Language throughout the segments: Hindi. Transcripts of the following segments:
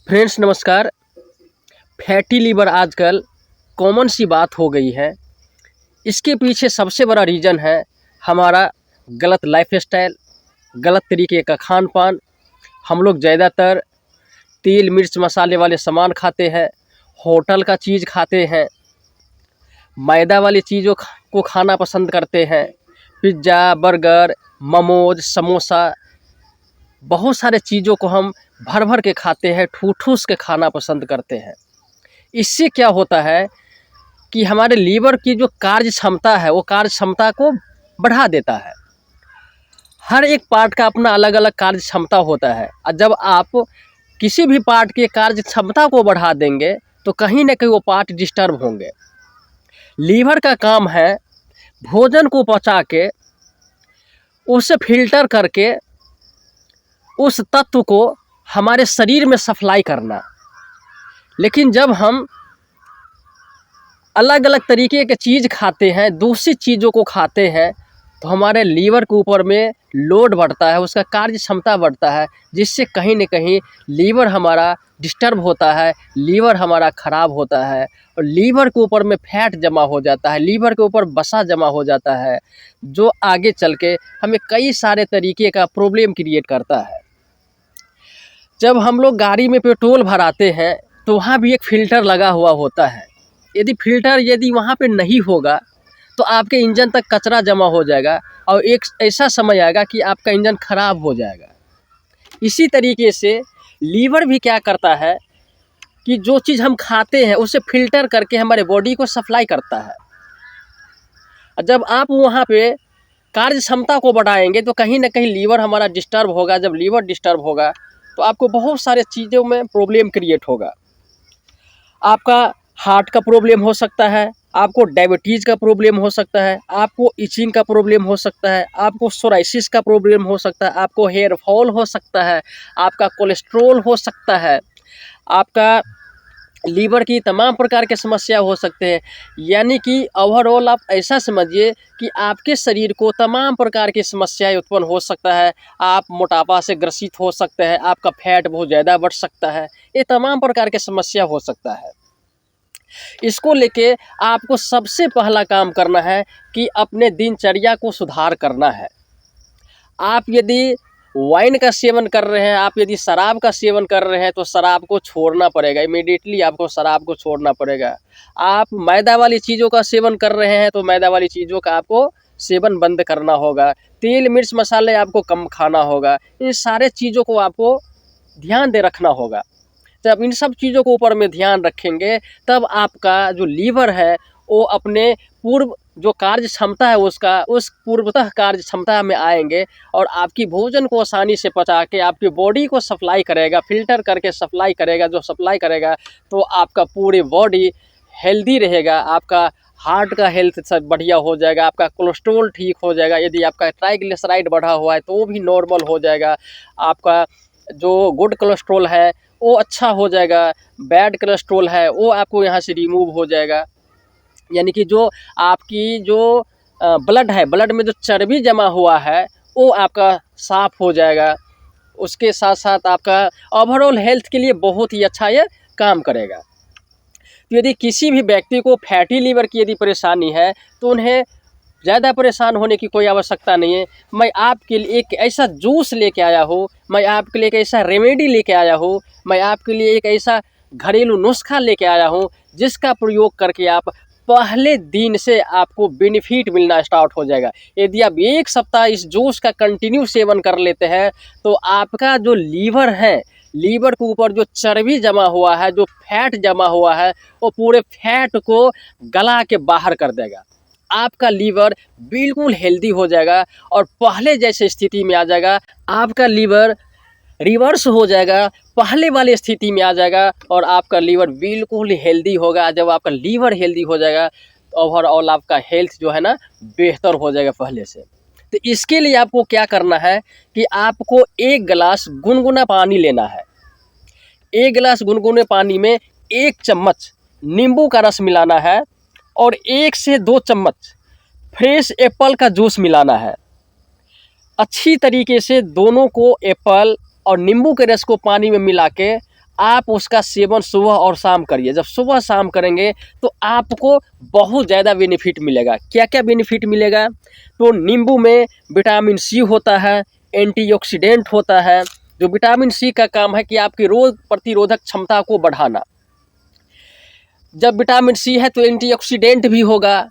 फ्रेंड्स नमस्कार। फैटी लीवर आजकल कॉमन सी बात हो गई है। इसके पीछे सबसे बड़ा रीज़न है हमारा गलत लाइफस्टाइल, गलत तरीके का खान पान। हम लोग ज़्यादातर तेल मिर्च मसाले वाले सामान खाते हैं, होटल का चीज़ खाते हैं, मैदा वाली चीज़ों को खाना पसंद करते हैं। पिज़्ज़ा, बर्गर, मोमोज, समोसा, बहुत सारे चीज़ों को हम भर भर के खाते हैं, ठूस के खाना पसंद करते हैं। इससे क्या होता है कि हमारे लीवर की जो कार्य क्षमता है वो कार्य क्षमता को बढ़ा देता है। हर एक पार्ट का अपना अलग अलग कार्य क्षमता होता है और जब आप किसी भी पार्ट के कार्य क्षमता को बढ़ा देंगे तो कहीं ना कहीं वो पार्ट डिस्टर्ब होंगे। लीवर का काम है भोजन को पचा के उसे फिल्टर करके उस तत्व को हमारे शरीर में सप्लाई करना। लेकिन जब हम अलग अलग तरीके के चीज़ खाते हैं, दूसरी चीज़ों को खाते हैं, तो हमारे लीवर के ऊपर में लोड बढ़ता है, उसका कार्य क्षमता बढ़ता है, जिससे कहीं न कहीं लीवर हमारा डिस्टर्ब होता है, लीवर हमारा ख़राब होता है और लीवर के ऊपर में फैट जमा हो जाता है, लीवर के ऊपर वसा जमा हो जाता है, जो आगे चल के हमें कई सारे तरीके का प्रॉब्लम क्रिएट करता है। जब हम लोग गाड़ी में पेट्रोल भराते हैं तो वहाँ भी एक फ़िल्टर लगा हुआ होता है। यदि वहाँ पे नहीं होगा तो आपके इंजन तक कचरा जमा हो जाएगा और एक ऐसा समय आएगा कि आपका इंजन ख़राब हो जाएगा। इसी तरीके से लीवर भी क्या करता है कि जो चीज़ हम खाते हैं उसे फ़िल्टर करके हमारे बॉडी को सप्लाई करता है। जब आप वहाँ पे कार्य क्षमता को बढ़ाएंगे तो कहीं ना कहीं लीवर हमारा डिस्टर्ब होगा। जब लीवर डिस्टर्ब होगा तो आपको बहुत सारे चीज़ों में प्रॉब्लम क्रिएट होगा। आपका हार्ट का प्रॉब्लम हो सकता है, आपको डायबिटीज़ का प्रॉब्लम हो सकता है, आपको इचिंग का प्रॉब्लम हो सकता है, आपको सोराइसिस का प्रॉब्लम हो सकता है, आपको हेयर फॉल हो सकता है, आपका कोलेस्ट्रॉल हो सकता है, आपका लीवर की तमाम प्रकार के समस्या हो सकते हैं। यानी कि ओवरऑल आप ऐसा समझिए कि आपके शरीर को तमाम प्रकार की समस्याएं उत्पन्न हो सकता है। आप मोटापा से ग्रसित हो सकते हैं, आपका फैट बहुत ज़्यादा बढ़ सकता है, ये तमाम प्रकार की समस्या हो सकता है। इसको लेके आपको सबसे पहला काम करना है कि अपने दिनचर्या को सुधार करना है। आप यदि वाइन का सेवन कर रहे हैं, आप यदि शराब का सेवन कर रहे हैं तो शराब को छोड़ना पड़ेगा, इमीडिएटली आपको शराब को छोड़ना पड़ेगा। आप मैदा वाली चीज़ों का सेवन कर रहे हैं तो मैदा वाली चीज़ों का आपको सेवन बंद करना होगा। तेल मिर्च मसाले आपको कम खाना होगा। इन सारे चीज़ों को आपको ध्यान दे रखना होगा। जब इन सब चीज़ों को ऊपर में ध्यान रखेंगे तब आपका जो लीवर है वो अपने पूर्व जो कार्य क्षमता है उस पूर्वतः कार्य क्षमता में आएंगे और आपकी भोजन को आसानी से पचा के आपकी बॉडी को सप्लाई करेगा, फिल्टर करके सप्लाई करेगा। जो सप्लाई करेगा तो आपका पूरी बॉडी हेल्दी रहेगा, आपका हार्ट का हेल्थ सब बढ़िया हो जाएगा, आपका कोलेस्ट्रॉल ठीक हो जाएगा। यदि आपका ट्राइग्लिसराइड बढ़ा हुआ है तो वो भी नॉर्मल हो जाएगा, आपका जो गुड कोलेस्ट्रॉल है वो अच्छा हो जाएगा, बैड कोलेस्ट्रॉल है वो आपको यहाँ से रिमूव हो जाएगा। यानी कि जो आपकी जो ब्लड है, ब्लड में जो चर्बी जमा हुआ है वो आपका साफ़ हो जाएगा। उसके साथ साथ आपका ओवरऑल हेल्थ के लिए बहुत ही अच्छा ये काम करेगा। तो यदि किसी भी व्यक्ति को फैटी लीवर की यदि परेशानी है तो उन्हें ज़्यादा परेशान होने की कोई आवश्यकता नहीं है। मैं आपके लिए एक ऐसा जूस लेके आया हूँ, मैं आपके लिए एक ऐसा रेमेडी लेके आया हूँ, मैं आपके लिए एक ऐसा घरेलू नुस्खा लेके आया हूँ जिसका प्रयोग करके आप पहले दिन से आपको बेनिफिट मिलना स्टार्ट हो जाएगा। यदि आप एक सप्ताह इस जूस का कंटिन्यू सेवन कर लेते हैं तो आपका जो लीवर है, लीवर के ऊपर जो चर्बी जमा हुआ है, जो फैट जमा हुआ है, वो पूरे फैट को गला के बाहर कर देगा। आपका लीवर बिल्कुल हेल्दी हो जाएगा और पहले जैसे स्थिति में आ जाएगा। आपका लीवर रिवर्स हो जाएगा, पहले वाली स्थिति में आ जाएगा और आपका लीवर बिल्कुल हेल्दी होगा। जब आपका लीवर हेल्दी हो जाएगा तो ओवरऑल आपका हेल्थ जो है ना बेहतर हो जाएगा पहले से। तो इसके लिए आपको क्या करना है कि आपको 1 गिलास गुनगुना पानी लेना है। 1 गिलास गुनगुने पानी में 1 चम्मच नींबू का रस मिलाना है और 1 से 2 चम्मच फ्रेश एप्पल का जूस मिलाना है। अच्छी तरीके से दोनों को, एप्पल और नींबू के रस को पानी में मिला के आप उसका सेवन सुबह और शाम करिए। जब सुबह शाम करेंगे तो आपको बहुत ज़्यादा बेनिफिट मिलेगा। क्या क्या बेनिफिट मिलेगा? तो नींबू में विटामिन सी होता है, एंटीऑक्सीडेंट होता है। जो विटामिन सी का काम है कि आपकी रोग प्रतिरोधक क्षमता को बढ़ाना। जब विटामिन सी है तो एंटीऑक्सीडेंट भी होगा,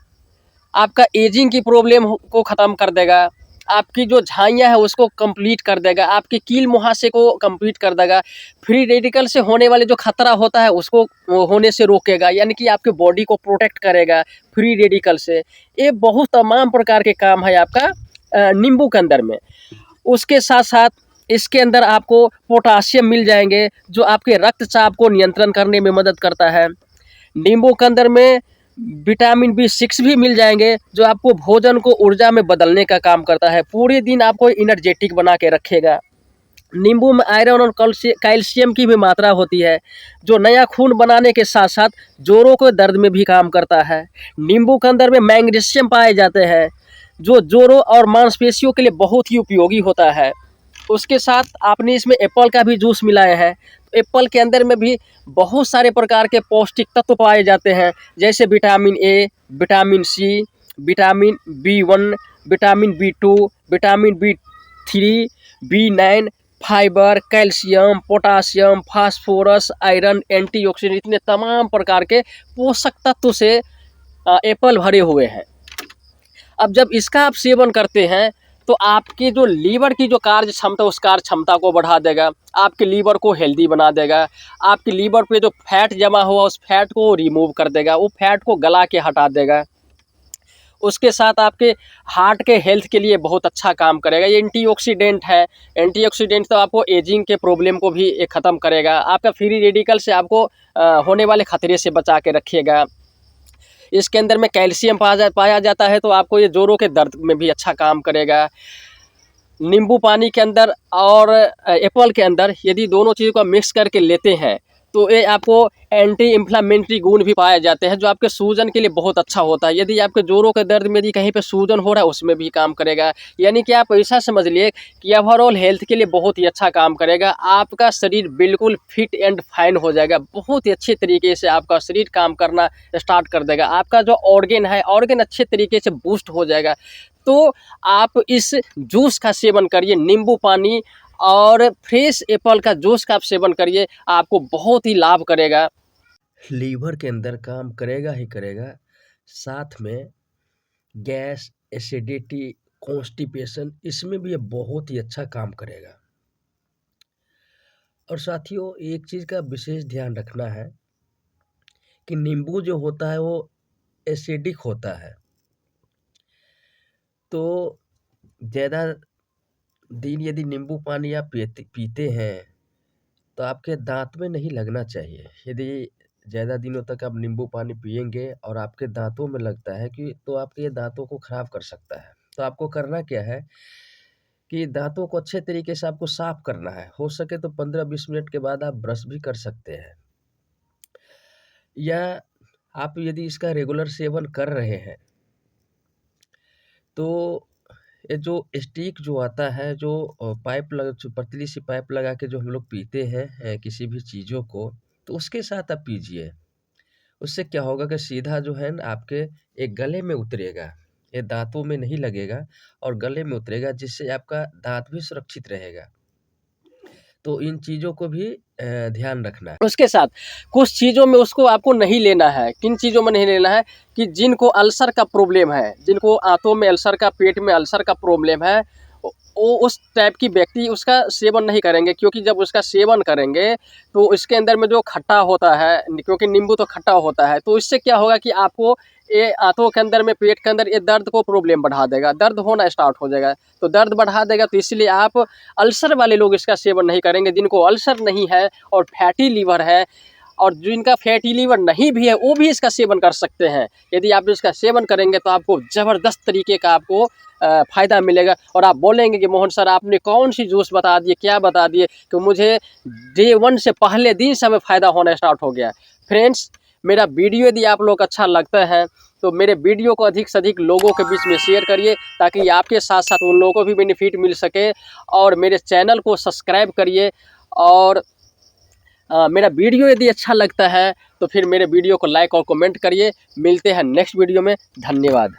आपका एजिंग की प्रॉब्लम को ख़त्म कर देगा, आपकी जो झाइयाँ है उसको कंप्लीट कर देगा, आपके कील मुहासे को कंप्लीट कर देगा, फ्री रेडिकल से होने वाले जो खतरा होता है उसको होने से रोकेगा, यानी कि आपके बॉडी को प्रोटेक्ट करेगा फ्री रेडिकल से। ये बहुत तमाम प्रकार के काम है आपका नींबू के अंदर में। उसके साथ साथ इसके अंदर आपको पोटासियम मिल जाएंगे जो आपके रक्तचाप को नियंत्रण करने में मदद करता है। नींबू के अंदर में विटामिन बी6 भी मिल जाएंगे जो आपको भोजन को ऊर्जा में बदलने का काम करता है, पूरे दिन आपको एनर्जेटिक बना के रखेगा। नींबू में आयरन और कैल्शियम की भी मात्रा होती है जो नया खून बनाने के साथ साथ जोड़ों के दर्द में भी काम करता है। नींबू के अंदर में मैग्नीशियम पाए जाते हैं जो जोड़ों और मांसपेशियों के लिए बहुत ही उपयोगी होता है। उसके साथ आपने इसमें एप्पल का भी जूस मिलाया है। एप्पल के अंदर में भी बहुत सारे प्रकार के पौष्टिक तत्व पाए जाते हैं जैसे vitamin A, vitamin C, vitamin B one, vitamin B two, vitamin बी3, B nine, fibre, calcium, potassium, phosphorus, iron, antioxidant, इतने तमाम प्रकार के पोषक तत्व से एप्पल भरे हुए हैं। अब जब इसका आप सेवन करते हैं तो आपकी जो लीवर की जो कार्य क्षमता उस कार्य क्षमता को बढ़ा देगा, आपके लीवर को हेल्दी बना देगा, आपके लीवर पे जो फैट जमा हुआ उस फैट को रिमूव कर देगा, वो फैट को गला के हटा देगा। उसके साथ आपके हार्ट के हेल्थ के लिए बहुत अच्छा काम करेगा। ये एंटीऑक्सीडेंट है, एंटीऑक्सीडेंट तो आपको एजिंग के प्रॉब्लम को भी ख़त्म करेगा, आपका फ्री रेडिकल से आपको होने वाले खतरे से बचा के रखिएगा। इसके अंदर में कैल्शियम पाया जाता है तो आपको ये जोड़ों के दर्द में भी अच्छा काम करेगा। नींबू पानी के अंदर और एप्पल के अंदर यदि दोनों चीज़ों को मिक्स करके लेते हैं तो ये आपको एंटी इन्फ्लामेटरी गुण भी पाए जाते हैं जो आपके सूजन के लिए बहुत अच्छा होता है। यदि आपके जोड़ों के दर्द में यदि कहीं पे सूजन हो रहा है उसमें भी काम करेगा। यानी कि आप ऐसा समझ लिए कि ओवरऑल हेल्थ के लिए बहुत ही अच्छा काम करेगा। आपका शरीर बिल्कुल फिट एंड फाइन हो जाएगा, बहुत ही अच्छे तरीके से आपका शरीर काम करना स्टार्ट कर देगा। आपका जो ऑर्गन है ऑर्गन अच्छे तरीके से बूस्ट हो जाएगा। तो आप इस जूस का सेवन करिए, नींबू पानी और फ्रेश एप्पल का जूस का आप सेवन करिए, आपको बहुत ही लाभ करेगा। लीवर के अंदर काम करेगा ही करेगा, साथ में गैस, एसिडिटी, कॉन्स्टिपेशन इसमें भी ये बहुत ही अच्छा काम करेगा। और साथियों एक चीज़ का विशेष ध्यान रखना है कि नींबू जो होता है वो एसिडिक होता है, तो ज़्यादा दिन यदि नींबू पानी आप पीते हैं तो आपके दांत में नहीं लगना चाहिए। यदि ज़्यादा दिनों तक आप नींबू पानी पिएंगे और आपके दांतों में लगता है कि तो आपके ये दांतों को ख़राब कर सकता है। तो आपको करना क्या है कि दांतों को अच्छे तरीके से आपको साफ़ करना है। हो सके तो 15-20 मिनट के बाद आप ब्रश भी कर सकते हैं। या आप यदि इसका रेगुलर सेवन कर रहे हैं तो ये जो स्टिक जो आता है जो पतली सी पाइप लगा के जो हम लोग पीते हैं किसी भी चीज़ों को, तो उसके साथ आप पीजिए। उससे क्या होगा कि सीधा जो है ना आपके एक गले में उतरेगा, ये दांतों में नहीं लगेगा और गले में उतरेगा जिससे आपका दांत भी सुरक्षित रहेगा। तो इन चीज़ों को भी ध्यान रखना है। उसके साथ कुछ चीज़ों में उसको आपको नहीं लेना है। किन चीज़ों में नहीं लेना है कि जिनको अल्सर का प्रॉब्लम है, जिनको आंतों में अल्सर का, पेट में अल्सर का प्रॉब्लम है, वो उस टाइप की व्यक्ति उसका सेवन नहीं करेंगे, क्योंकि जब उसका सेवन करेंगे तो इसके अंदर में जो खट्टा होता है, क्योंकि नींबू तो खट्टा होता है, तो इससे क्या होगा कि आपको ये आंतों के अंदर में, पेट के अंदर ये दर्द को प्रॉब्लम बढ़ा देगा, दर्द होना स्टार्ट हो जाएगा। तो दर्द बढ़ा देगा तो इसलिए आप अल्सर वाले लोग इसका सेवन नहीं करेंगे। जिनको अल्सर नहीं है और फैटी लीवर है और जिनका फैटी लीवर नहीं भी है वो भी इसका सेवन कर सकते हैं। यदि आप इसका सेवन करेंगे तो आपको ज़बरदस्त तरीके का आपको फ़ायदा मिलेगा और आप बोलेंगे कि मोहन सर आपने कौन सी जूस बता दिए, क्या बता दिए कि मुझे डे 1 से पहले दिन से हमें फ़ायदा होना स्टार्ट हो गया। फ्रेंड्स, मेरा वीडियो यदि आप लोग अच्छा लगता है तो मेरे वीडियो को अधिक से अधिक लोगों के बीच में शेयर करिए ताकि आपके साथ साथ उन लोगों को भी बेनिफिट मिल सके। और मेरे चैनल को सब्सक्राइब करिए और मेरा वीडियो यदि अच्छा लगता है तो फिर मेरे वीडियो को लाइक और कमेंट करिए। मिलते हैं नेक्स्ट वीडियो में। धन्यवाद।